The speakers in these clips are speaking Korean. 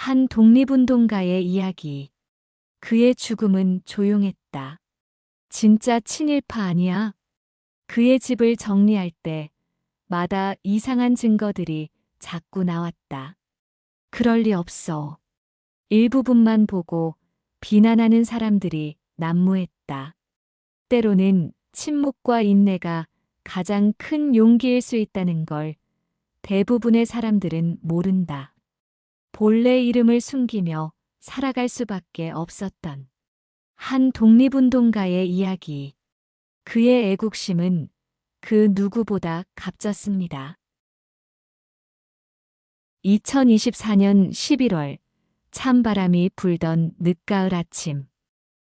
한 독립운동가의 이야기. 그의 죽음은 조용했다. 진짜 친일파 아니야? 그의 집을 정리할 때마다 이상한 증거들이 자꾸 나왔다. 그럴 리 없어. 일부분만 보고 비난하는 사람들이 난무했다. 때로는 침묵과 인내가 가장 큰 용기일 수 있다는 걸 대부분의 사람들은 모른다. 본래 이름을 숨기며 살아갈 수밖에 없었던 한 독립운동가의 이야기. 그의 애국심은 그 누구보다 값졌습니다. 2024년 11월 찬바람이 불던 늦가을 아침.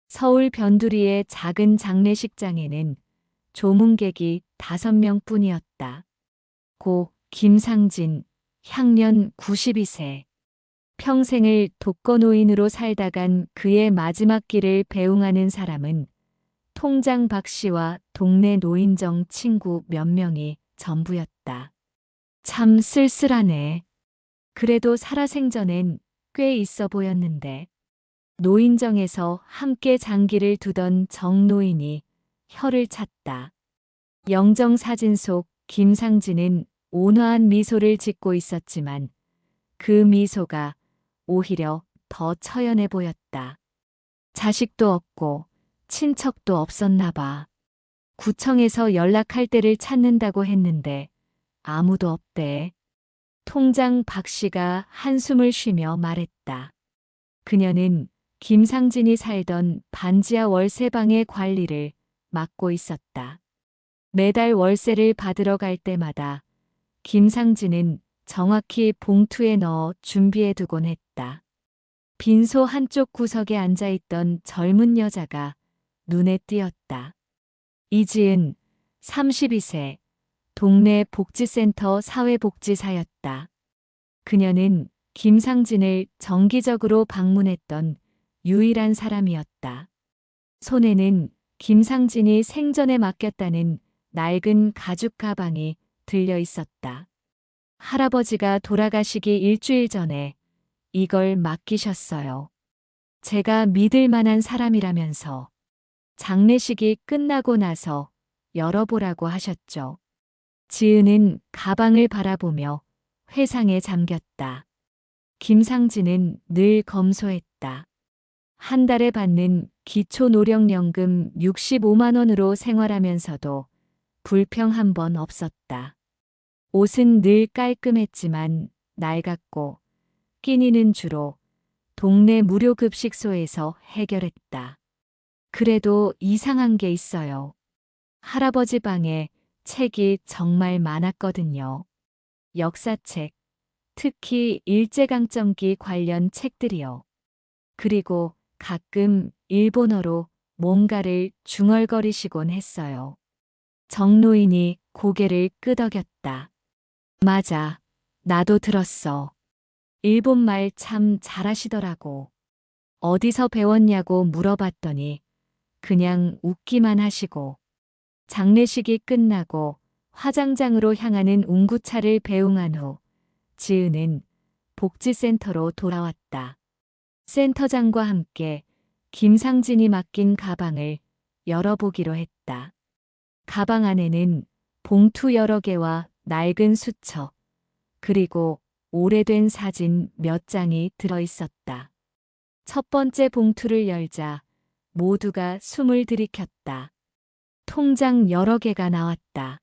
서울 변두리의 작은 장례식장에는 조문객이 5명뿐이었다. 고 김상진, 향년 92세. 평생을 독거노인으로 살다간 그의 마지막 길을 배웅하는 사람은 통장 박 씨와 동네 노인정 친구 몇 명이 전부였다. 참 쓸쓸하네. 그래도 살아생전엔 꽤 있어 보였는데. 노인정에서 함께 장기를 두던 정노인이 혀를 찼다. 영정사진 속 김상진은 온화한 미소를 짓고 있었지만 그 미소가 오히려 더 처연해 보였다. 자식도 없고 친척도 없었나 봐. 구청에서 연락할 때를 찾는다고 했는데 아무도 없대. 통장 박 씨가 한숨을 쉬며 말했다. 그녀는 김상진이 살던 반지하 월세방의 관리를 맡고 있었다. 매달 월세를 받으러 갈 때마다 김상진은 정확히 봉투에 넣어 준비해 두곤 했다. 빈소 한쪽 구석에 앉아있던 젊은 여자가 눈에 띄었다. 이지은, 32세, 동네 복지센터 사회복지사였다. 그녀는 김상진을 정기적으로 방문했던 유일한 사람이었다. 손에는 김상진이 생전에 맡겼다는 낡은 가죽 가방이 들려 있었다. 할아버지가 돌아가시기 일주일 전에 이걸 맡기셨어요. 제가 믿을 만한 사람이라면서 장례식이 끝나고 나서 열어보라고 하셨죠. 지은은 가방을 바라보며 회상에 잠겼다. 김상진은 늘 검소했다. 한 달에 받는 기초노령연금 65만 원으로 생활하면서도 불평 한 번 없었다. 옷은 늘 깔끔했지만 낡았고 끼니는 주로 동네 무료급식소에서 해결했다. 그래도 이상한 게 있어요. 할아버지 방에 책이 정말 많았거든요. 역사책, 특히 일제강점기 관련 책들이요. 그리고 가끔 일본어로 뭔가를 중얼거리시곤 했어요. 정노인이 고개를 끄덕였다. 맞아, 나도 들었어. 일본말 참 잘하시더라고. 어디서 배웠냐고 물어봤더니 그냥 웃기만 하시고 장례식이 끝나고 화장장으로 향하는 운구차를 배웅한 후 지은은 복지센터로 돌아왔다. 센터장과 함께 김상진이 맡긴 가방을 열어보기로 했다. 가방 안에는 봉투 여러 개와 낡은 수첩, 그리고 오래된 사진 몇 장이 들어있었다. 첫 번째 봉투를 열자 모두가 숨을 들이켰다. 통장 여러 개가 나왔다.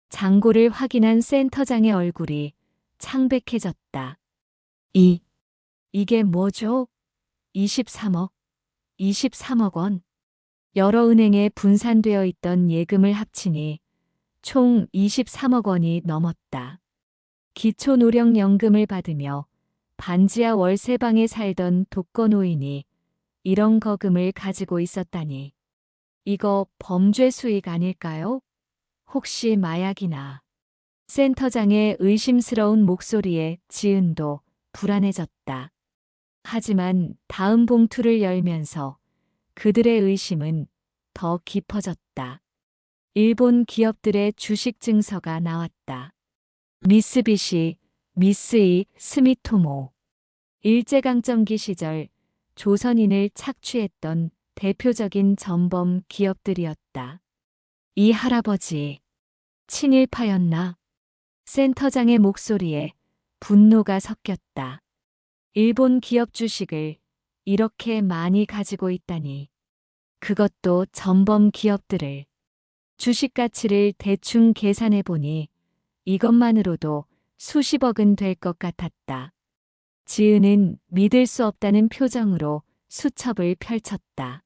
잔고를 확인한 센터장의 얼굴이 창백해졌다. 이게 뭐죠? 23억, 23억 원. 여러 은행에 분산되어 있던 예금을 합치니 총 23억 원이 넘었다. 기초노령연금을 받으며 반지하 월세방에 살던 독거노인이 이런 거금을 가지고 있었다니. 이거 범죄 수익 아닐까요? 혹시 마약이나. 센터장의 의심스러운 목소리에 지은도 불안해졌다. 하지만 다음 봉투를 열면서 그들의 의심은 더 깊어졌다. 일본 기업들의 주식 증서가 나왔다. 미쓰비시, 미쓰이, 스미토모. 일제강점기 시절 조선인을 착취했던 대표적인 전범 기업들이었다. 이 할아버지, 친일파였나? 센터장의 목소리에 분노가 섞였다. 일본 기업 주식을 이렇게 많이 가지고 있다니. 그것도 전범 기업들을. 주식 가치를 대충 계산해 보니 이것만으로도 수십억은 될 것 같았다. 지은은 믿을 수 없다는 표정으로 수첩을 펼쳤다.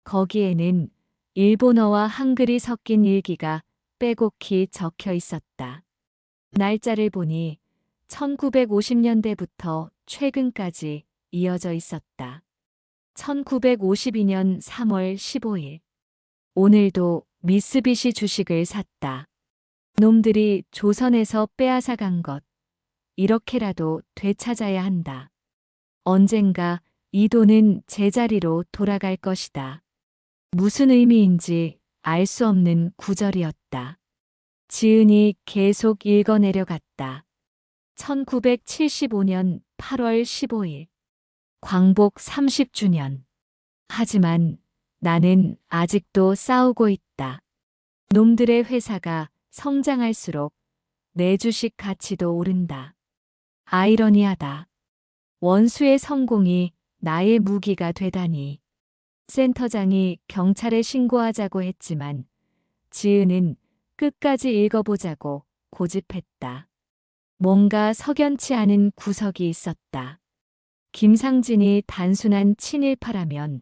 거기에는 일본어와 한글이 섞인 일기가 빼곡히 적혀 있었다. 날짜를 보니 1950년대부터 최근까지 이어져 있었다. 1952년 3월 15일. 오늘도 미쓰비시 주식을 샀다. 놈들이 조선에서 빼앗아 간 것. 이렇게라도 되찾아야 한다. 언젠가 이 돈은 제자리로 돌아갈 것이다. 무슨 의미인지 알 수 없는 구절이었다. 지은이 계속 읽어내려갔다. 1975년 8월 15일. 광복 30주년. 하지만 나는 아직도 싸우고 있다. 놈들의 회사가 성장할수록 내 주식 가치도 오른다. 아이러니하다. 원수의 성공이 나의 무기가 되다니. 센터장이 경찰에 신고하자고 했지만 지은은 끝까지 읽어보자고 고집했다. 뭔가 석연치 않은 구석이 있었다. 김상진이 단순한 친일파라면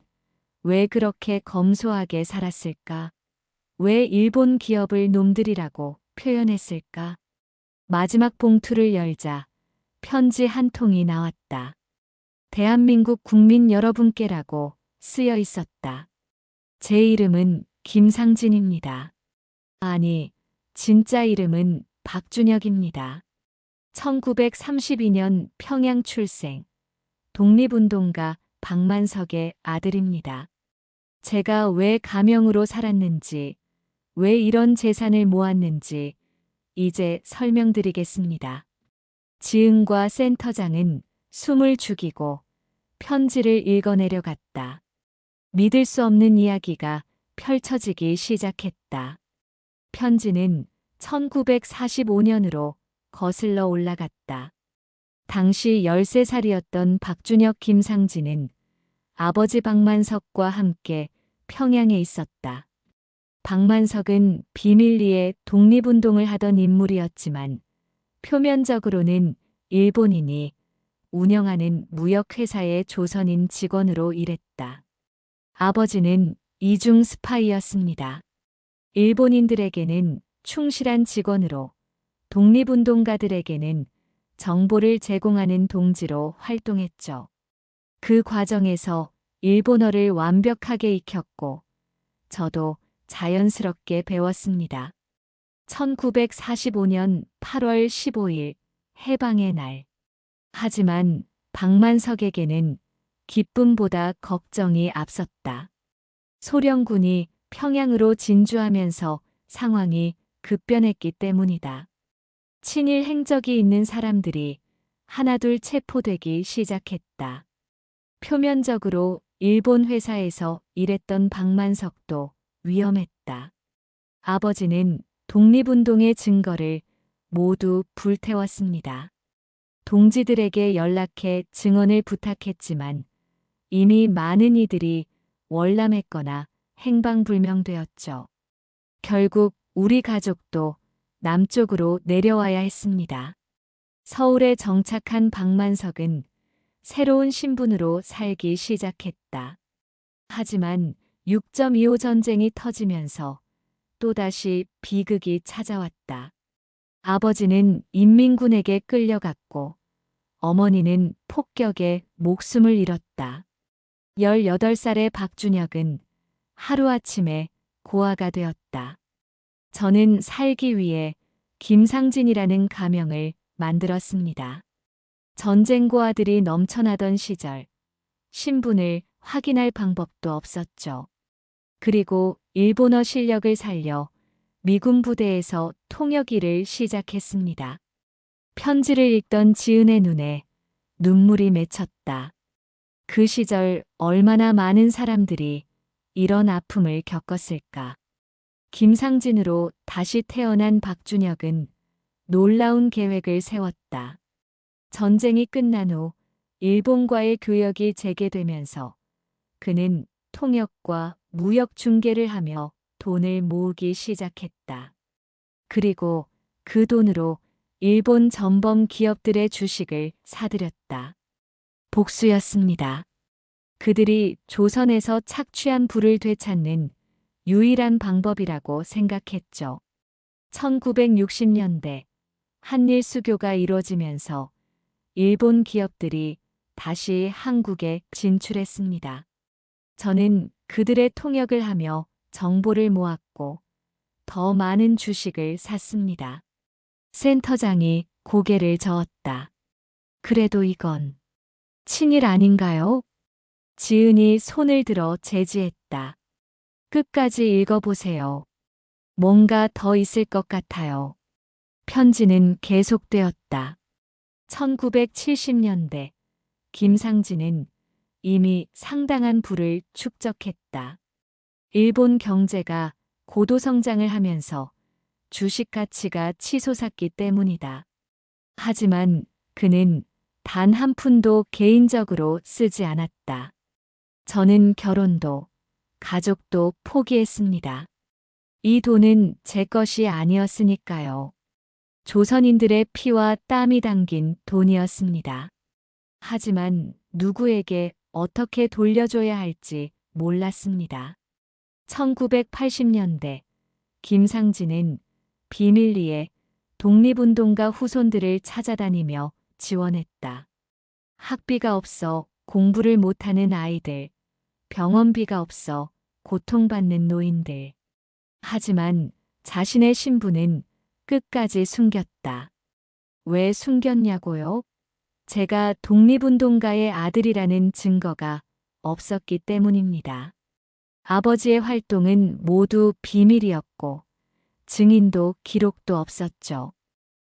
왜 그렇게 검소하게 살았을까? 왜 일본 기업을 놈들이라고 표현했을까? 마지막 봉투를 열자 편지 한 통이 나왔다. 대한민국 국민 여러분께라고 쓰여 있었다. 제 이름은 김상진입니다. 아니, 진짜 이름은 박준혁입니다. 1932년 평양 출생, 독립운동가 박만석의 아들입니다. 제가 왜 가명으로 살았는지, 왜 이런 재산을 모았는지 이제 설명드리겠습니다. 지은과 센터장은 숨을 죽이고 편지를 읽어내려갔다. 믿을 수 없는 이야기가 펼쳐지기 시작했다. 편지는 1945년으로 거슬러 올라갔다. 당시 13살이었던 박준혁 김상진은 아버지 박만석과 함께 평양에 있었다. 박만석은 비밀리에 독립운동을 하던 인물이었지만 표면적으로는 일본인이 운영하는 무역회사의 조선인 직원으로 일했다. 아버지는 이중 스파이였습니다. 일본인들에게는 충실한 직원으로 독립운동가들에게는 정보를 제공하는 동지로 활동했죠. 그 과정에서 일본어를 완벽하게 익혔고 저도 자연스럽게 배웠습니다. 1945년 8월 15일 해방의 날. 하지만 박만석에게는 기쁨보다 걱정이 앞섰다. 소련군이 평양으로 진주하면서 상황이 급변했기 때문이다. 친일 행적이 있는 사람들이 하나둘 체포되기 시작했다. 표면적으로 일본 회사에서 일했던 박만석도 위험했다. 아버지는 독립운동의 증거를 모두 불태웠습니다. 동지들에게 연락해 증언을 부탁했지만 이미 많은 이들이 월남했거나 행방불명되었죠. 결국 우리 가족도 남쪽으로 내려와야 했습니다. 서울에 정착한 박만석은 새로운 신분으로 살기 시작했다. 하지만 6.25 전쟁이 터지면서 또다시 비극이 찾아왔다. 아버지는 인민군에게 끌려갔고 어머니는 폭격에 목숨을 잃었다. 18살의 박준혁은 하루아침에 고아가 되었다. 저는 살기 위해 김상진이라는 가명을 만들었습니다. 전쟁고아들이 넘쳐나던 시절 신분을 확인할 방법도 없었죠. 그리고 일본어 실력을 살려 미군 부대에서 통역 일을 시작했습니다. 편지를 읽던 지은의 눈에 눈물이 맺혔다. 그 시절 얼마나 많은 사람들이 이런 아픔을 겪었을까. 김상진으로 다시 태어난 박준혁은 놀라운 계획을 세웠다. 전쟁이 끝난 후 일본과의 교역이 재개되면서 그는 통역과 무역 중개를 하며 돈을 모으기 시작했다. 그리고 그 돈으로 일본 전범 기업들의 주식을 사들였다. 복수였습니다. 그들이 조선에서 착취한 부를 되찾는 유일한 방법이라고 생각했죠. 1960년대 한일 수교가 이루어지면서 일본 기업들이 다시 한국에 진출했습니다. 저는 그들의 통역을 하며 정보를 모았고 더 많은 주식을 샀습니다. 센터장이 고개를 저었다. 그래도 이건 친일 아닌가요? 지은이 손을 들어 제지했다. 끝까지 읽어보세요. 뭔가 더 있을 것 같아요. 편지는 계속되었다. 1970년대 김상진은 이미 상당한 부를 축적했다. 일본 경제가 고도 성장을 하면서 주식 가치가 치솟았기 때문이다. 하지만 그는 단 한 푼도 개인적으로 쓰지 않았다. 저는 결혼도 가족도 포기했습니다. 이 돈은 제 것이 아니었으니까요. 조선인들의 피와 땀이 담긴 돈이었습니다. 하지만 누구에게 어떻게 돌려줘야 할지 몰랐습니다. 1980년대 김상진은 비밀리에 독립운동가 후손들을 찾아다니며 지원했다. 학비가 없어 공부를 못하는 아이들, 병원비가 없어 고통받는 노인들. 하지만 자신의 신분은 끝까지 숨겼다. 왜 숨겼냐고요? 제가 독립운동가의 아들이라는 증거가 없었기 때문입니다. 아버지의 활동은 모두 비밀이었고 증인도 기록도 없었죠.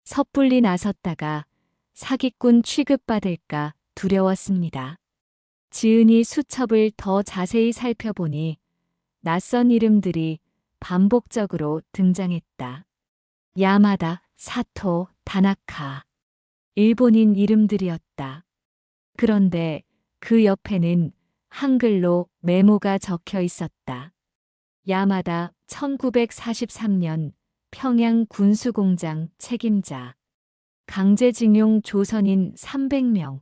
섣불리 나섰다가 사기꾼 취급받을까 두려웠습니다. 지은이 수첩을 더 자세히 살펴보니 낯선 이름들이 반복적으로 등장했다. 야마다, 사토, 다나카. 일본인 이름들이었다. 그런데 그 옆에는 한글로 메모가 적혀 있었다. 야마다 1943년 평양 군수공장 책임자. 강제징용 조선인 300명.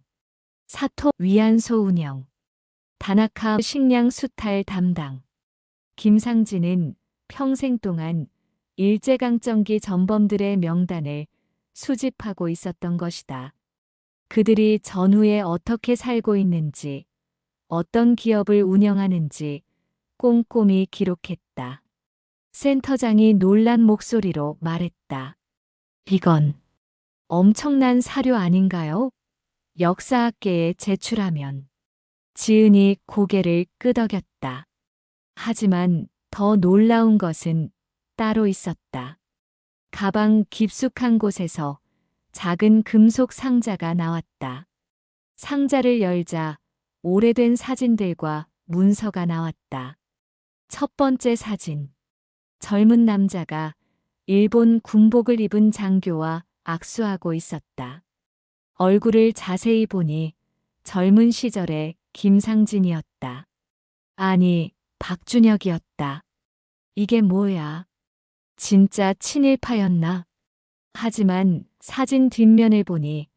사토 위안소 운영. 다나카 식량 수탈 담당. 김상진은 평생 동안 일제강점기 전범들의 명단을 수집하고 있었던 것이다. 그들이 전후에 어떻게 살고 있는지, 어떤 기업을 운영하는지 꼼꼼히 기록했다. 센터장이 놀란 목소리로 말했다. 이건 엄청난 사료 아닌가요? 역사학계에 제출하면. 지은이 고개를 끄덕였다. 하지만 더 놀라운 것은 따로 있었다. 가방 깊숙한 곳에서 작은 금속 상자가 나왔다. 상자를 열자 오래된 사진들과 문서가 나왔다. 첫 번째 사진. 젊은 남자가 일본 군복을 입은 장교와 악수하고 있었다. 얼굴을 자세히 보니 젊은 시절의 김상진이었다. 아니, 박준혁이었다. 이게 뭐야? 진짜 친일파였나? 하지만 사진 뒷면을 보니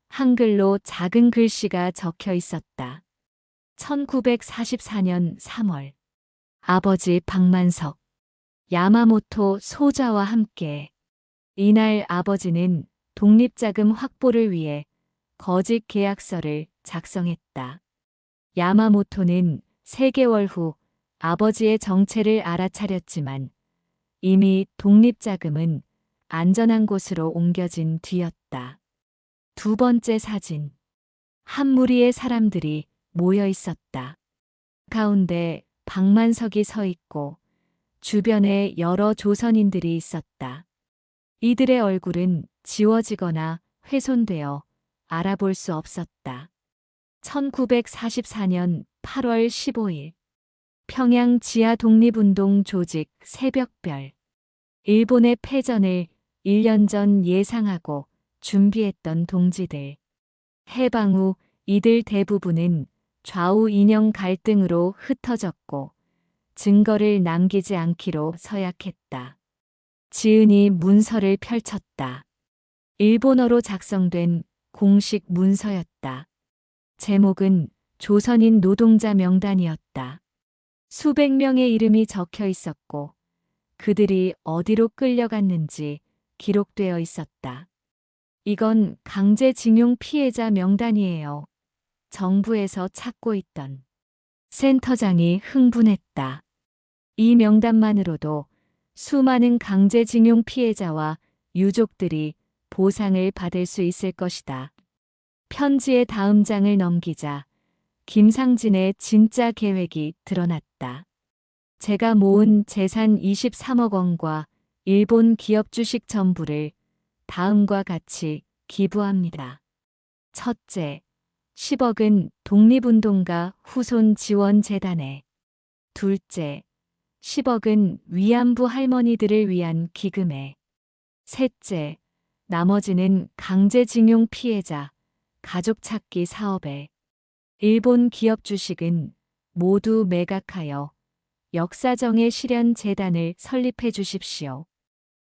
한글로 작은 글씨가 적혀 있었다. 1944년 3월. 아버지 박만석. 야마모토 소자와 함께. 이날 아버지는 독립자금 확보를 위해 거짓 계약서를 작성했다. 야마모토는 3개월 후 아버지의 정체를 알아차렸지만 이미 독립자금은 안전한 곳으로 옮겨진 뒤였다. 두 번째 사진. 한 무리의 사람들이 모여 있었다. 가운데 박만석이 서 있고 주변에 여러 조선인들이 있었다. 이들의 얼굴은 지워지거나 훼손되어 알아볼 수 없었다. 1944년 8월 15일 평양 지하 독립운동 조직 새벽별. 일본의 패전을 1년 전 예상하고 준비했던 동지들. 해방 후 이들 대부분은 좌우 이념 갈등으로 흩어졌고 증거를 남기지 않기로 서약했다. 지은이 문서를 펼쳤다. 일본어로 작성된 공식 문서였다. 제목은 조선인 노동자 명단이었다. 수백 명의 이름이 적혀 있었고 그들이 어디로 끌려갔는지 기록되어 있었다. 이건 강제징용 피해자 명단이에요. 정부에서 찾고 있던. 센터장이 흥분했다. 이 명단만으로도 수많은 강제징용 피해자와 유족들이 보상을 받을 수 있을 것이다. 편지의 다음 장을 넘기자 김상진의 진짜 계획이 드러났다. 제가 모은 재산 23억 원과 일본 기업 주식 전부를 다음과 같이 기부합니다. 첫째, 10억은 독립운동가 후손 지원 재단에. 둘째, 10억은 위안부 할머니들을 위한 기금에. 셋째, 나머지는 강제징용 피해자 가족 찾기 사업에. 일본 기업 주식은 모두 매각하여 역사정의 실현 재단을 설립해 주십시오.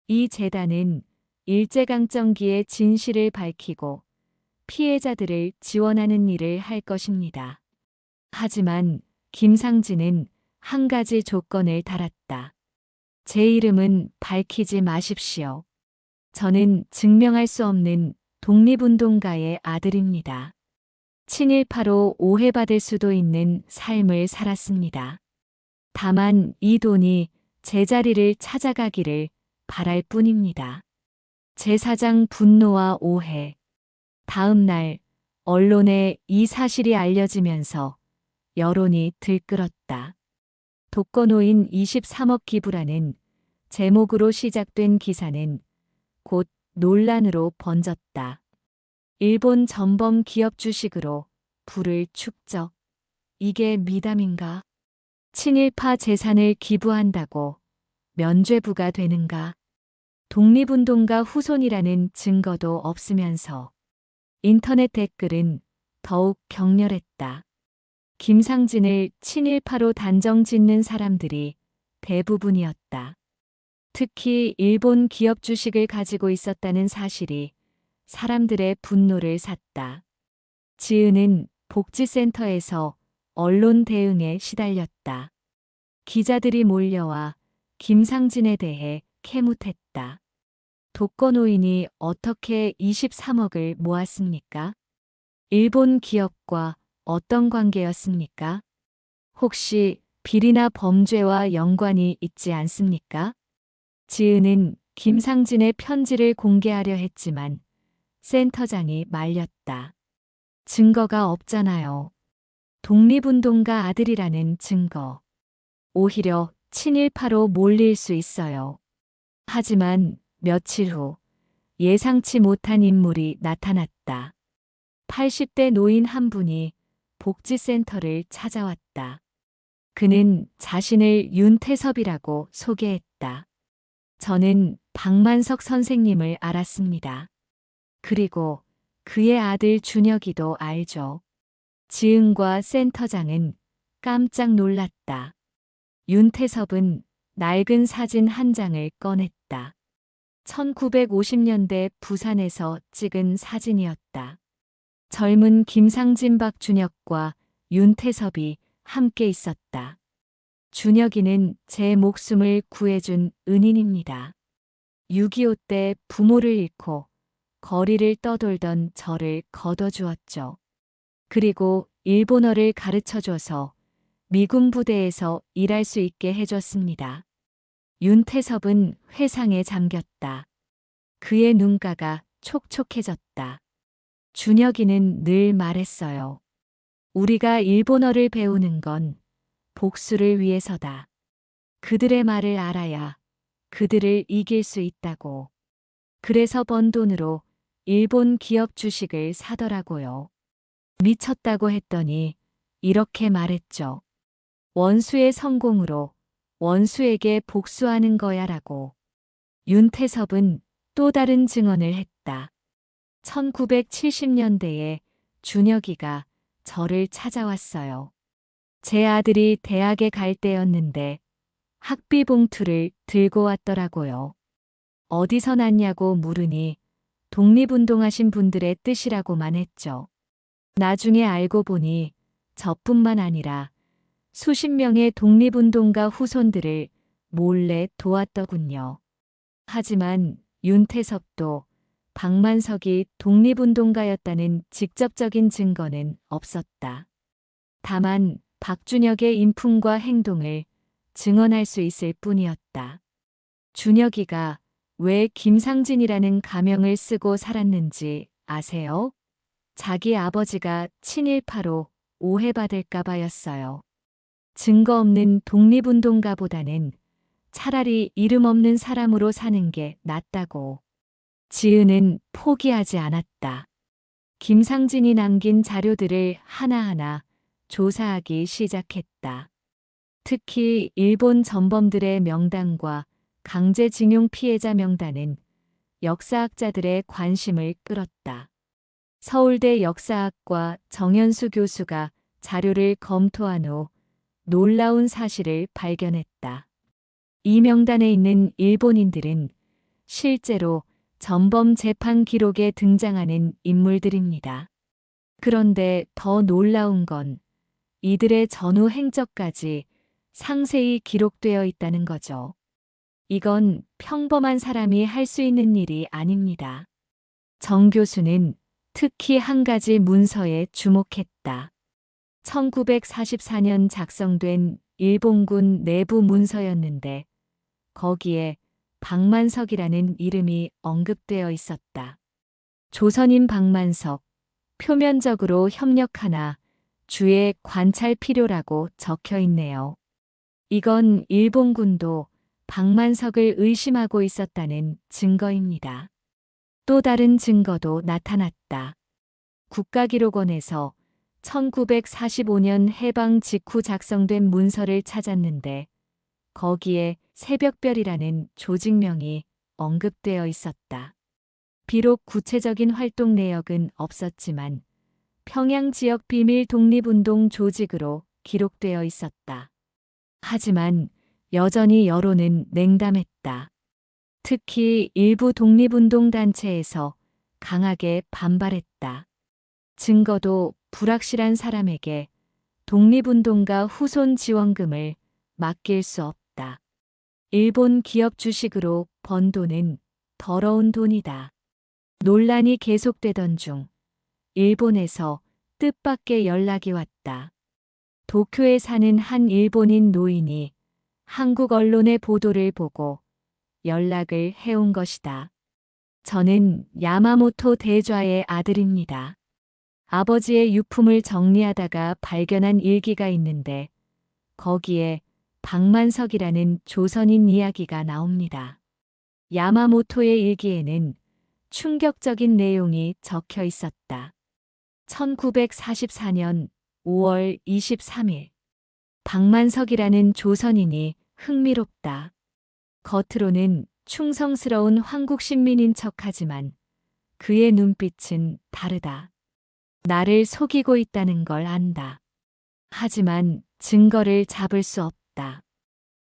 이 재단은 일제강점기의 진실을 밝히고 피해자들을 지원하는 일을 할 것입니다. 하지만 김상진은 한 가지 조건을 달았다. 제 이름은 밝히지 마십시오. 저는 증명할 수 없는 독립운동가의 아들입니다. 친일파로 오해받을 수도 있는 삶을 살았습니다. 다만 이 돈이 제자리를 찾아가기를 바랄 뿐입니다. 제사장 분노와 오해. 다음 날 언론에 이 사실이 알려지면서 여론이 들끓었다. 독거노인 23억 기부라는 제목으로 시작된 기사는 곧 논란으로 번졌다. 일본 전범 기업 주식으로 부를 축적. 이게 미담인가? 친일파 재산을 기부한다고 면죄부가 되는가? 독립운동가 후손이라는 증거도 없으면서 인터넷 댓글은 더욱 격렬했다. 김상진을 친일파로 단정 짓는 사람들이 대부분이었다. 특히 일본 기업 주식을 가지고 있었다는 사실이 사람들의 분노를 샀다. 지은은 복지센터에서 언론 대응에 시달렸다. 기자들이 몰려와 김상진에 대해 캐묻했다. 독거노인이 어떻게 23억을 모았습니까? 일본 기업과 어떤 관계였습니까? 혹시 비리나 범죄와 연관이 있지 않습니까? 지은은 김상진의 편지를 공개하려 했지만 센터장이 말렸다. 증거가 없잖아요. 독립운동가 아들이라는 증거. 오히려 친일파로 몰릴 수 있어요. 하지만 며칠 후 예상치 못한 인물이 나타났다. 80대 노인 한 분이 복지센터를 찾아왔다. 그는 자신을 윤태섭이라고 소개했다. 저는 박만석 선생님을 알았습니다. 그리고 그의 아들 준혁이도 알죠. 지은과 센터장은 깜짝 놀랐다. 윤태섭은 낡은 사진 한 장을 꺼냈다. 1950년대 부산에서 찍은 사진이었다. 젊은 김상진 박준혁과 윤태섭이 함께 있었다. 준혁이는 제 목숨을 구해준 은인입니다. 6.25 때 부모를 잃고 거리를 떠돌던 저를 거둬주었죠. 그리고 일본어를 가르쳐줘서 미군 부대에서 일할 수 있게 해줬습니다. 윤태섭은 회상에 잠겼다. 그의 눈가가 촉촉해졌다. 준혁이는 늘 말했어요. 우리가 일본어를 배우는 건 복수를 위해서다. 그들의 말을 알아야 그들을 이길 수 있다고. 그래서 번 돈으로 일본 기업 주식을 사더라고요. 미쳤다고 했더니 이렇게 말했죠. 원수의 성공으로 원수에게 복수하는 거야라고. 윤태섭은 또 다른 증언을 했다. 1970년대에 준혁이가 저를 찾아왔어요. 제 아들이 대학에 갈 때였는데 학비 봉투를 들고 왔더라고요. 어디서 났냐고 물으니 독립운동하신 분들의 뜻이라고만 했죠. 나중에 알고 보니 저뿐만 아니라 수십 명의 독립운동가 후손들을 몰래 도왔더군요. 하지만 윤태섭도 박만석이 독립운동가였다는 직접적인 증거는 없었다. 다만 박준혁의 인품과 행동을 증언할 수 있을 뿐이었다. 준혁이가 왜 김상진이라는 가명을 쓰고 살았는지 아세요? 자기 아버지가 친일파로 오해받을까봐였어요. 증거 없는 독립운동가보다는 차라리 이름 없는 사람으로 사는 게 낫다고. 지은은 포기하지 않았다. 김상진이 남긴 자료들을 하나하나 조사하기 시작했다. 특히 일본 전범들의 명단과 강제징용 피해자 명단은 역사학자들의 관심을 끌었다. 서울대 역사학과 정현수 교수가 자료를 검토한 후 놀라운 사실을 발견했다. 이 명단에 있는 일본인들은 실제로 전범 재판 기록에 등장하는 인물들입니다. 그런데 더 놀라운 건 이들의 전후 행적까지 상세히 기록되어 있다는 거죠. 이건 평범한 사람이 할 수 있는 일이 아닙니다. 정 교수는 특히 한 가지 문서에 주목했다. 1944년 작성된 일본군 내부 문서였는데 거기에 박만석이라는 이름이 언급되어 있었다. 조선인 박만석, 표면적으로 협력하나 주의 관찰 필요라고 적혀 있네요. 이건 일본군도 박만석을 의심하고 있었다는 증거입니다. 또 다른 증거도 나타났다. 국가기록원에서 1945년 해방 직후 작성된 문서를 찾았는데 거기에 새벽별이라는 조직명이 언급되어 있었다. 비록 구체적인 활동 내역은 없었지만 평양 지역 비밀 독립운동 조직으로 기록되어 있었다. 하지만 여전히 여론은 냉담했다. 특히 일부 독립운동 단체에서 강하게 반발했다. 증거도 불확실한 사람에게 독립운동가 후손 지원금을 맡길 수 없다. 일본 기업 주식으로 번 돈은 더러운 돈이다. 논란이 계속되던 중 일본에서 뜻밖의 연락이 왔다. 도쿄에 사는 한 일본인 노인이 한국 언론의 보도를 보고 연락을 해온 것이다. 저는 야마모토 대좌의 아들입니다. 아버지의 유품을 정리하다가 발견한 일기가 있는데 거기에 박만석이라는 조선인 이야기가 나옵니다. 야마모토의 일기에는 충격적인 내용이 적혀 있었다. 1944년 5월 23일 박만석이라는 조선인이 흥미롭다. 겉으로는 충성스러운 한국 시민인 척하지만 그의 눈빛은 다르다. 나를 속이고 있다는 걸 안다. 하지만 증거를 잡을 수 없다.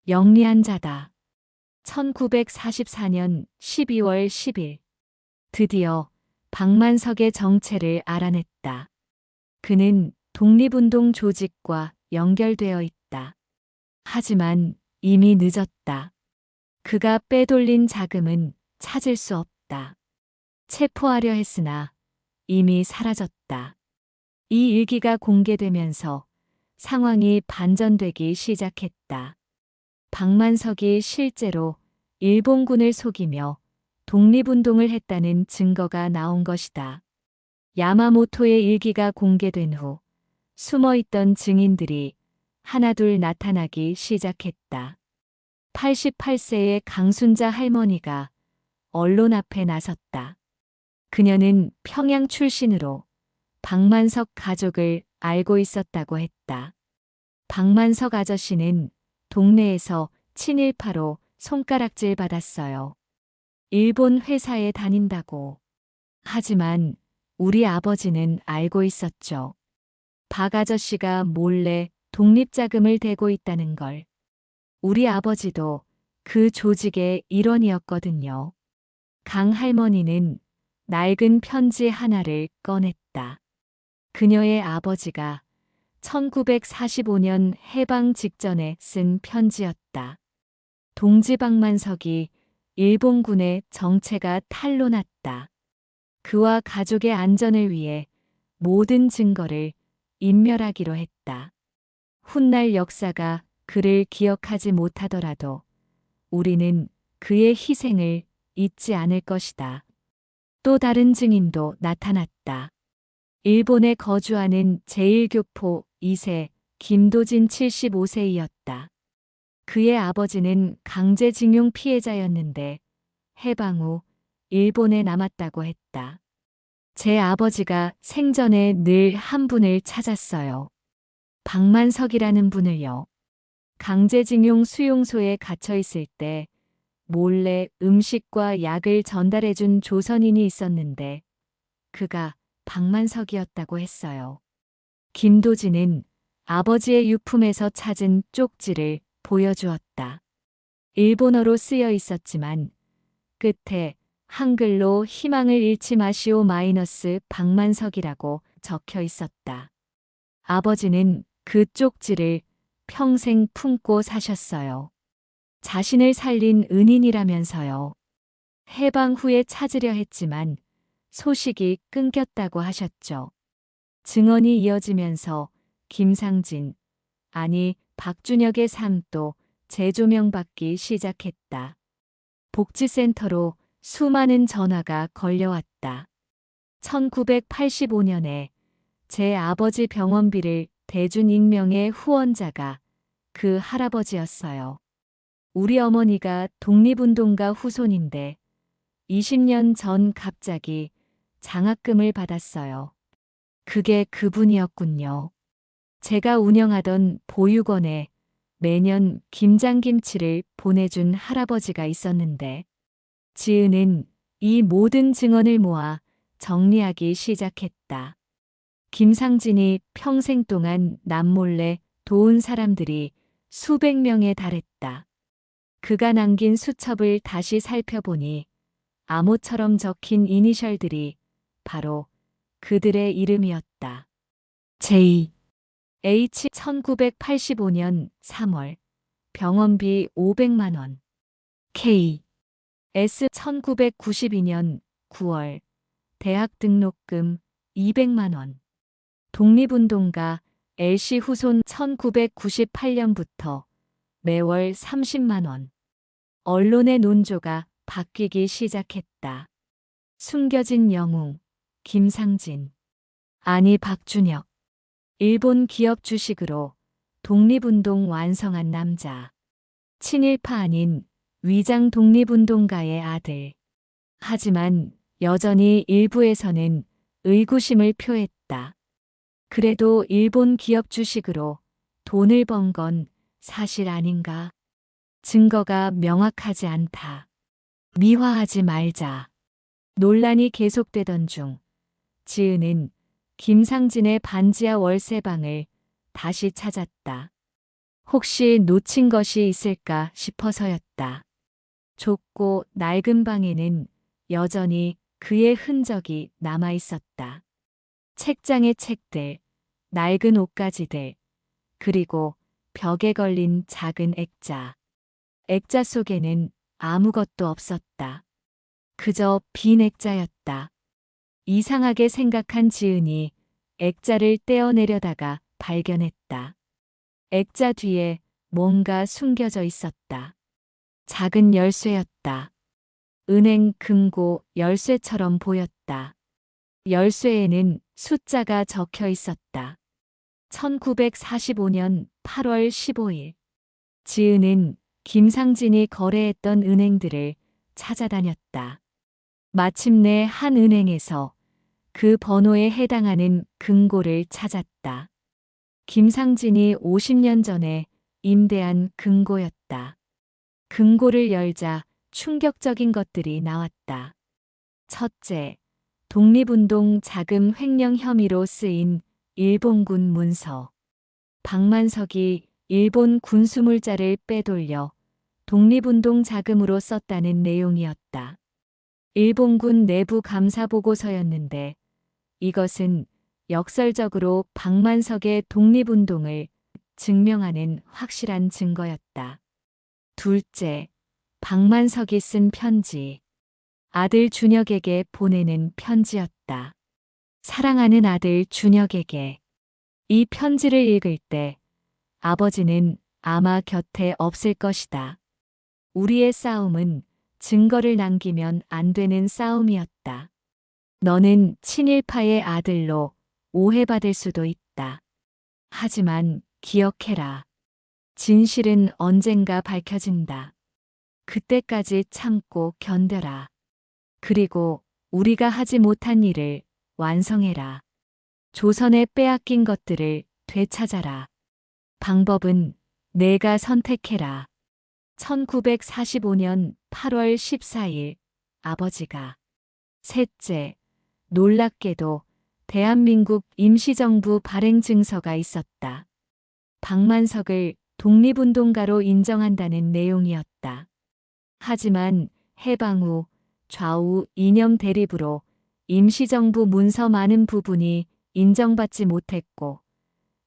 영리한 자다. 1944년 12월 10일 드디어 박만석의 정체를 알아냈다. 그는 독립운동 조직과 연결되어 있다. 하지만 이미 늦었다. 그가 빼돌린 자금은 찾을 수 없다. 체포하려 했으나 이미 사라졌다. 이 일기가 공개되면서 상황이 반전되기 시작했다. 박만석이 실제로 일본군을 속이며 독립운동을 했다는 증거가 나온 것이다. 야마모토의 일기가 공개된 후 숨어있던 증인들이 하나둘 나타나기 시작했다. 88세의 강순자 할머니가 언론 앞에 나섰다. 그녀는 평양 출신으로 박만석 가족을 알고 있었다고 했다. 박만석 아저씨는 동네에서 친일파로 손가락질 받았어요. 일본 회사에 다닌다고. 하지만 우리 아버지는 알고 있었죠. 박 아저씨가 몰래 독립자금을 대고 있다는 걸. 우리 아버지도 그 조직의 일원이었거든요. 강 할머니는 낡은 편지 하나를 꺼냈다. 그녀의 아버지가 1945년 해방 직전에 쓴 편지였다. 동지 박만석이 일본군의 정체가 탄로났다. 그와 가족의 안전을 위해 모든 증거를 인멸하기로 했다. 훗날 역사가 그를 기억하지 못하더라도 우리는 그의 희생을 잊지 않을 것이다. 또 다른 증인도 나타났다. 일본에 거주하는 제1교포 2세 김도진 75세이었다. 그의 아버지는 강제징용 피해자였는데 해방 후 일본에 남았다고 했다. 제 아버지가 생전에 늘 한 분을 찾았어요. 박만석이라는 분을요. 강제징용 수용소에 갇혀 있을 때 몰래 음식과 약을 전달해준 조선인이 있었는데 그가 박만석이었다고 했어요. 김도진은 아버지의 유품에서 찾은 쪽지를 보여주었다. 일본어로 쓰여 있었지만 끝에 한글로 희망을 잃지 마시오 마이너스 박만석이라고 적혀 있었다. 아버지는 그 쪽지를 평생 품고 사셨어요. 자신을 살린 은인이라면서요. 해방 후에 찾으려 했지만 소식이 끊겼다고 하셨죠. 증언이 이어지면서 김상진, 아니 박준혁의 삶도 재조명받기 시작했다. 복지센터로 수많은 전화가 걸려왔다. 1985년에 제 아버지 병원비를 대준 익명의 후원자가 그 할아버지였어요. 우리 어머니가 독립운동가 후손인데 20년 전 갑자기 장학금을 받았어요. 그게 그분이었군요. 제가 운영하던 보육원에 매년 김장김치를 보내준 할아버지가 있었는데 지은은 이 모든 증언을 모아 정리하기 시작했다. 김상진이 평생 동안 남몰래 도운 사람들이 수백 명에 달했다. 그가 남긴 수첩을 다시 살펴보니 암호처럼 적힌 이니셜들이 바로 그들의 이름이었다. J. H 1985년 3월 병원비 500만 원. K. S 1992년 9월 대학 등록금 200만 원. 독립운동가 LC 후손 1998년부터 매월 30만 원. 언론의 논조가 바뀌기 시작했다. 숨겨진 영웅, 김상진. 아니 박준혁. 일본 기업 주식으로 독립운동 완성한 남자. 친일파 아닌 위장 독립운동가의 아들. 하지만 여전히 일부에서는 의구심을 표했다. 그래도 일본 기업 주식으로 돈을 번 건 사실 아닌가? 증거가 명확하지 않다. 미화하지 말자. 논란이 계속되던 중 지은은 김상진의 반지하 월세방을 다시 찾았다. 혹시 놓친 것이 있을까 싶어서였다. 좁고 낡은 방에는 여전히 그의 흔적이 남아 있었다. 책장의 책들, 낡은 옷가지들, 그리고 벽에 걸린 작은 액자. 액자 속에는 아무것도 없었다. 그저 빈 액자였다. 이상하게 생각한 지은이 액자를 떼어내려다가 발견했다. 액자 뒤에 뭔가 숨겨져 있었다. 작은 열쇠였다. 은행 금고 열쇠처럼 보였다. 열쇠에는 숫자가 적혀 있었다. 1945년 8월 15일. 지은은 김상진이 거래했던 은행들을 찾아다녔다. 마침내 한 은행에서 그 번호에 해당하는 금고를 찾았다. 김상진이 50년 전에 임대한 금고였다. 금고를 열자 충격적인 것들이 나왔다. 첫째, 독립운동 자금 횡령 혐의로 쓰인 일본군 문서. 박만석이 일본 군수물자를 빼돌려 독립운동 자금으로 썼다는 내용이었다. 일본군 내부 감사 보고서였는데 이것은 역설적으로 박만석의 독립운동을 증명하는 확실한 증거였다. 둘째, 박만석이 쓴 편지. 아들 준혁에게 보내는 편지였다. 사랑하는 아들 준혁에게. 이 편지를 읽을 때 아버지는 아마 곁에 없을 것이다. 우리의 싸움은 증거를 남기면 안 되는 싸움이었다. 너는 친일파의 아들로 오해받을 수도 있다. 하지만 기억해라. 진실은 언젠가 밝혀진다. 그때까지 참고 견뎌라. 그리고 우리가 하지 못한 일을 완성해라. 조선에 빼앗긴 것들을 되찾아라. 방법은 내가 선택해라. 1945년 8월 14일 아버지가. 셋째, 놀랍게도 대한민국 임시정부 발행 증서가 있었다. 박만석을 독립운동가로 인정한다는 내용이었다. 하지만 해방 후 좌우 이념 대립으로 임시정부 문서 많은 부분이 인정받지 못했고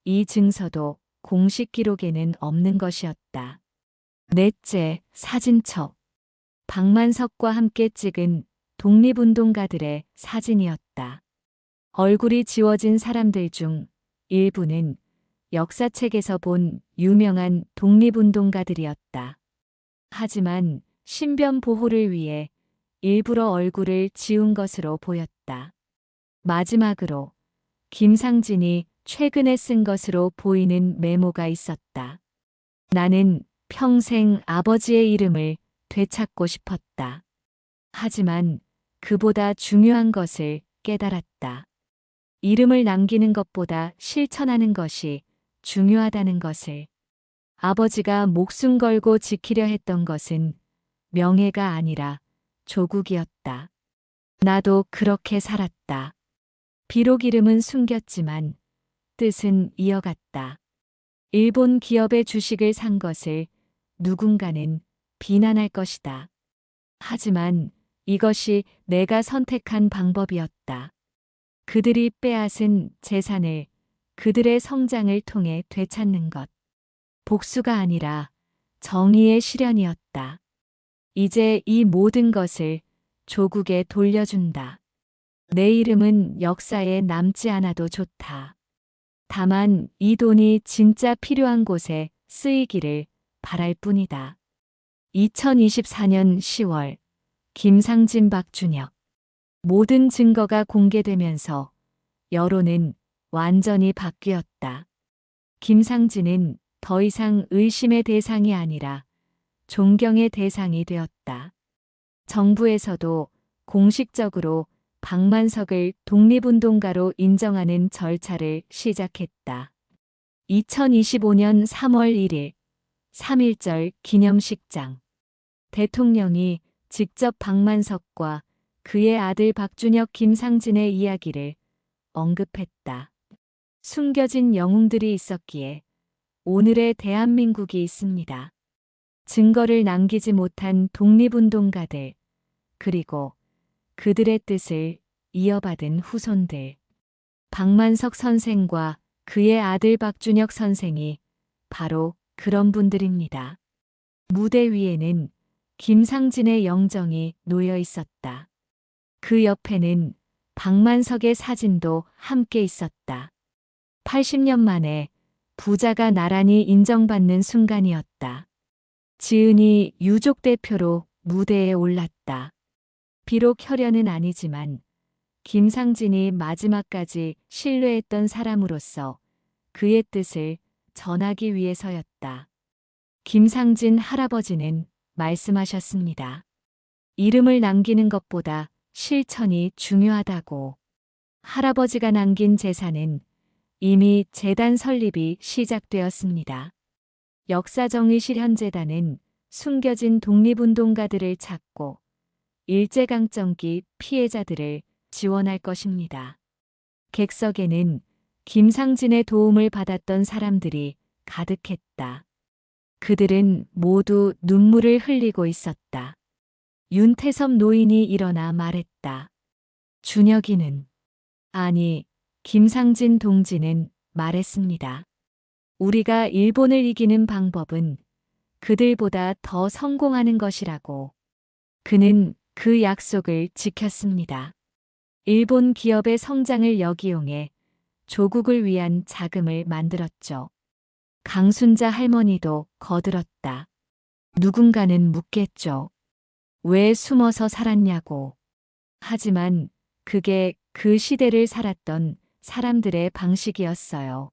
이 증서도 공식 기록에는 없는 것이었다. 넷째, 사진첩. 박만석과 함께 찍은 독립운동가들의 사진이었다. 얼굴이 지워진 사람들 중 일부는 역사책에서 본 유명한 독립운동가들이었다. 하지만 신변 보호를 위해 일부러 얼굴을 지운 것으로 보였다. 마지막으로 김상진이 최근에 쓴 것으로 보이는 메모가 있었다. 나는 평생 아버지의 이름을 되찾고 싶었다. 하지만 그보다 중요한 것을 깨달았다. 이름을 남기는 것보다 실천하는 것이 중요하다는 것을. 아버지가 목숨 걸고 지키려 했던 것은 명예가 아니라 조국이었다. 나도 그렇게 살았다. 비록 이름은 숨겼지만 뜻은 이어갔다. 일본 기업의 주식을 산 것을 누군가는 비난할 것이다. 하지만 이것이 내가 선택한 방법이었다. 그들이 빼앗은 재산을 그들의 성장을 통해 되찾는 것. 복수가 아니라 정의의 실현이었다. 이제 이 모든 것을 조국에 돌려준다. 내 이름은 역사에 남지 않아도 좋다. 다만 이 돈이 진짜 필요한 곳에 쓰이기를 바랄 뿐이다. 2024년 10월 김상진 박준혁. 모든 증거가 공개되면서 여론은 완전히 바뀌었다. 김상진은 더 이상 의심의 대상이 아니라 존경의 대상이 되었다. 정부에서도 공식적으로 박만석을 독립운동가로 인정하는 절차를 시작했다. 2025년 3월 1일 3.1절 기념식장. 대통령이 직접 박만석과 그의 아들 박준혁 김상진의 이야기를 언급했다. 숨겨진 영웅들이 있었기에 오늘의 대한민국이 있습니다. 증거를 남기지 못한 독립운동가들, 그리고 그들의 뜻을 이어받은 후손들. 박만석 선생과 그의 아들 박준혁 선생이 바로 그런 분들입니다. 무대 위에는 김상진의 영정이 놓여 있었다. 그 옆에는 박만석의 사진도 함께 있었다. 80년 만에 부자가 나란히 인정받는 순간이었다. 지은이 유족 대표로 무대에 올랐다. 비록 혈연은 아니지만 김상진이 마지막까지 신뢰했던 사람으로서 그의 뜻을 전하기 위해서였다. 김상진 할아버지는 말씀하셨습니다. 이름을 남기는 것보다 실천이 중요하다고. 할아버지가 남긴 재산은 이미 재단 설립이 시작되었습니다. 역사정의실현재단은 숨겨진 독립운동가들을 찾고 일제강점기 피해자들을 지원할 것입니다. 객석에는 김상진의 도움을 받았던 사람들이 가득했다. 그들은 모두 눈물을 흘리고 있었다. 윤태섭 노인이 일어나 말했다. 준혁이는, 아니, 김상진 동지는 말했습니다. 우리가 일본을 이기는 방법은 그들보다 더 성공하는 것이라고. 그는 그 약속을 지켰습니다. 일본 기업의 성장을 역이용해 조국을 위한 자금을 만들었죠. 강순자 할머니도 거들었다. 누군가는 묻겠죠. 왜 숨어서 살았냐고. 하지만 그게 그 시대를 살았던 사람들의 방식이었어요.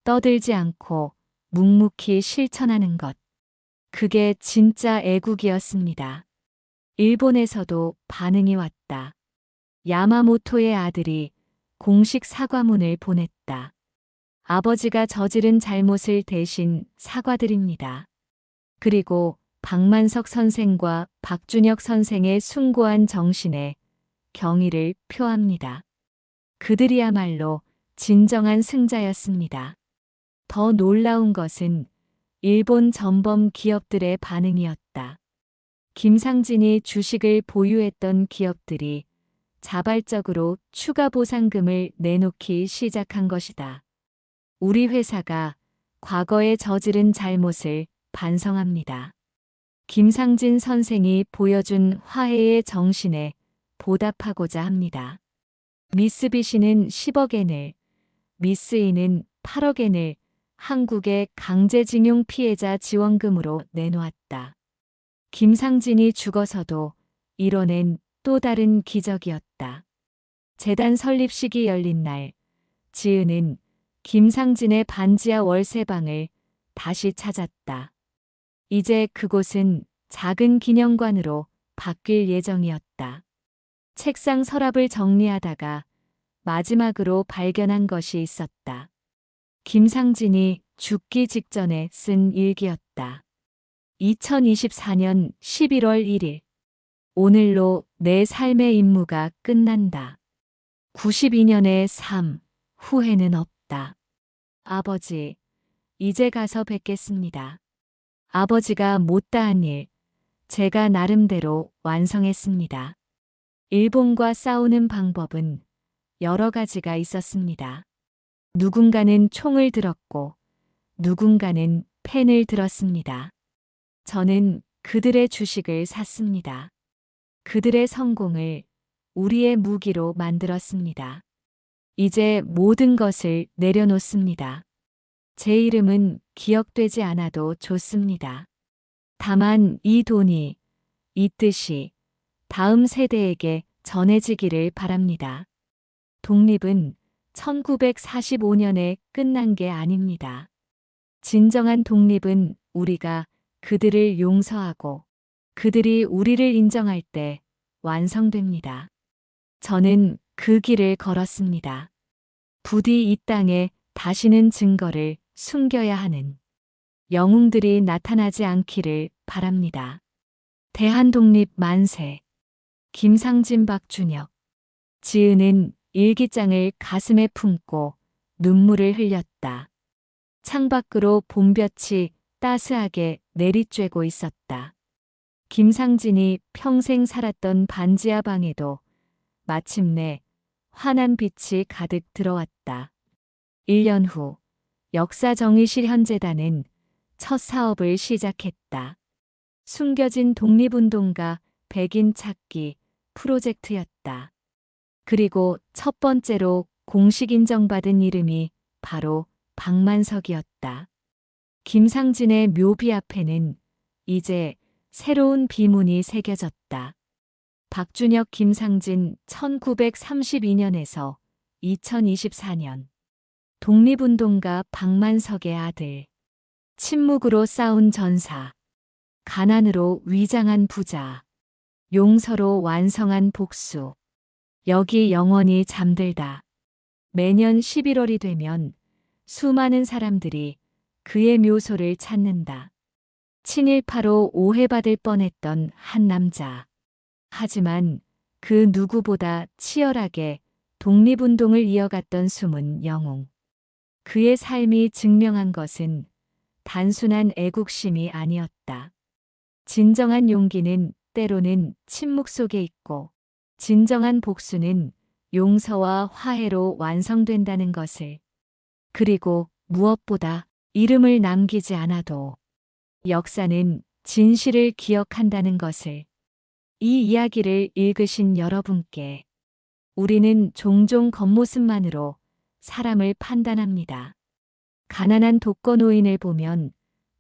떠들지 않고 묵묵히 실천하는 것. 그게 진짜 애국이었습니다. 일본에서도 반응이 왔다. 야마모토의 아들이 공식 사과문을 보냈다. 아버지가 저지른 잘못을 대신 사과드립니다. 그리고 박만석 선생과 박준혁 선생의 숭고한 정신에 경의를 표합니다. 그들이야말로 진정한 승자였습니다. 더 놀라운 것은 일본 전범 기업들의 반응이었다. 김상진이 주식을 보유했던 기업들이 자발적으로 추가 보상금을 내놓기 시작한 것이다. 우리 회사가 과거에 저지른 잘못을 반성합니다. 김상진 선생이 보여준 화해의 정신에 보답하고자 합니다. 미쓰비시는 10억 엔을, 미쓰이는 8억 엔을 한국의 강제징용 피해자 지원금으로 내놓았다. 김상진이 죽어서도 이뤄낸 또 다른 기적이었다. 재단 설립식이 열린 날, 지은은 김상진의 반지하 월세방을 다시 찾았다. 이제 그곳은 작은 기념관으로 바뀔 예정이었다. 책상 서랍을 정리하다가 마지막으로 발견한 것이 있었다. 김상진이 죽기 직전에 쓴 일기였다. 2024년 11월 1일. 오늘로 내 삶의 임무가 끝난다. 92년의 삶, 후회는 없다. 아버지, 이제 가서 뵙겠습니다. 아버지가 못다한 일, 제가 나름대로 완성했습니다. 일본과 싸우는 방법은 여러 가지가 있었습니다. 누군가는 총을 들었고, 누군가는 펜을 들었습니다. 저는 그들의 주식을 샀습니다. 그들의 성공을 우리의 무기로 만들었습니다. 이제 모든 것을 내려놓습니다. 제 이름은 기억되지 않아도 좋습니다. 다만 이 돈이, 이 뜻이 다음 세대에게 전해지기를 바랍니다. 독립은 1945년에 끝난 게 아닙니다. 진정한 독립은 우리가 그들을 용서하고 그들이 우리를 인정할 때 완성됩니다. 저는 그 길을 걸었습니다. 부디 이 땅에 다시는 증거를 숨겨야 하는 영웅들이 나타나지 않기를 바랍니다. 대한독립 만세. 김상진 박준혁. 지은은 일기장을 가슴에 품고 눈물을 흘렸다. 창밖으로 봄볕이 따스하게 내리쬐고 있었다. 김상진이 평생 살았던 반지하 방에도 마침내 환한 빛이 가득 들어왔다. 1년 후 역사정의실현재단은 첫 사업을 시작했다. 숨겨진 독립운동가 백인 찾기 프로젝트였다. 그리고 첫 번째로 공식 인정받은 이름이 바로 박만석이었다. 김상진의 묘비 앞에는 이제 새로운 비문이 새겨졌다. 박준혁 김상진 1932년에서 2024년. 독립운동가 박만석의 아들. 침묵으로 싸운 전사. 가난으로 위장한 부자. 용서로 완성한 복수. 여기 영원히 잠들다. 매년 11월이 되면 수많은 사람들이 그의 묘소를 찾는다. 친일파로 오해받을 뻔했던 한 남자. 하지만 그 누구보다 치열하게 독립운동을 이어갔던 숨은 영웅. 그의 삶이 증명한 것은 단순한 애국심이 아니었다. 진정한 용기는 때로는 침묵 속에 있고, 진정한 복수는 용서와 화해로 완성된다는 것을. 그리고 무엇보다 이름을 남기지 않아도 역사는 진실을 기억한다는 것을. 이 이야기를 읽으신 여러분께 우리는 종종 겉모습만으로 사람을 판단합니다. 가난한 독거노인을 보면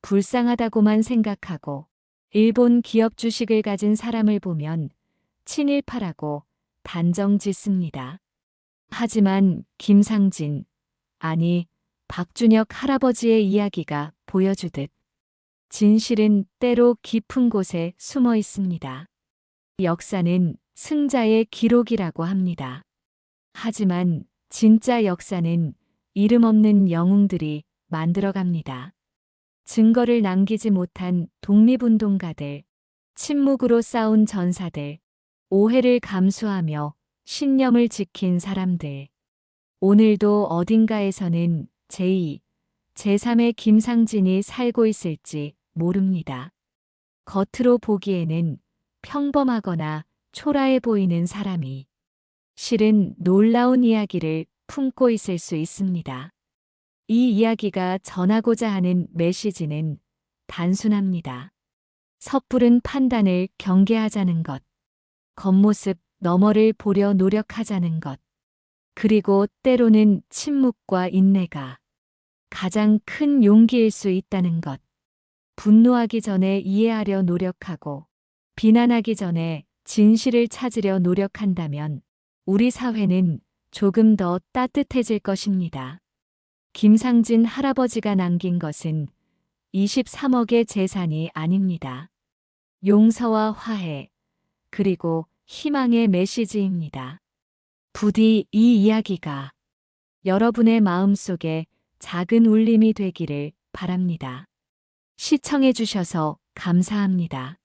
불쌍하다고만 생각하고, 일본 기업 주식을 가진 사람을 보면 친일파라고 단정 짓습니다. 하지만 김상진, 아니 박준혁 할아버지의 이야기가 보여주듯 진실은 때로 깊은 곳에 숨어 있습니다. 역사는 승자의 기록이라고 합니다. 하지만 진짜 역사는 이름 없는 영웅들이 만들어갑니다. 증거를 남기지 못한 독립운동가들, 침묵으로 싸운 전사들, 오해를 감수하며 신념을 지킨 사람들. 오늘도 어딘가에서는 제2, 제3의 김상진이 살고 있을지 모릅니다. 겉으로 보기에는 평범하거나 초라해 보이는 사람이 실은 놀라운 이야기를 품고 있을 수 있습니다. 이 이야기가 전하고자 하는 메시지는 단순합니다. 섣부른 판단을 경계하자는 것, 겉모습 너머를 보려 노력하자는 것, 그리고 때로는 침묵과 인내가 가장 큰 용기일 수 있다는 것. 분노하기 전에 이해하려 노력하고, 비난하기 전에 진실을 찾으려 노력한다면 우리 사회는 조금 더 따뜻해질 것입니다. 김상진 할아버지가 남긴 것은 23억의 재산이 아닙니다. 용서와 화해, 그리고 희망의 메시지입니다. 부디 이 이야기가 여러분의 마음속에 작은 울림이 되기를 바랍니다. 시청해 주셔서 감사합니다.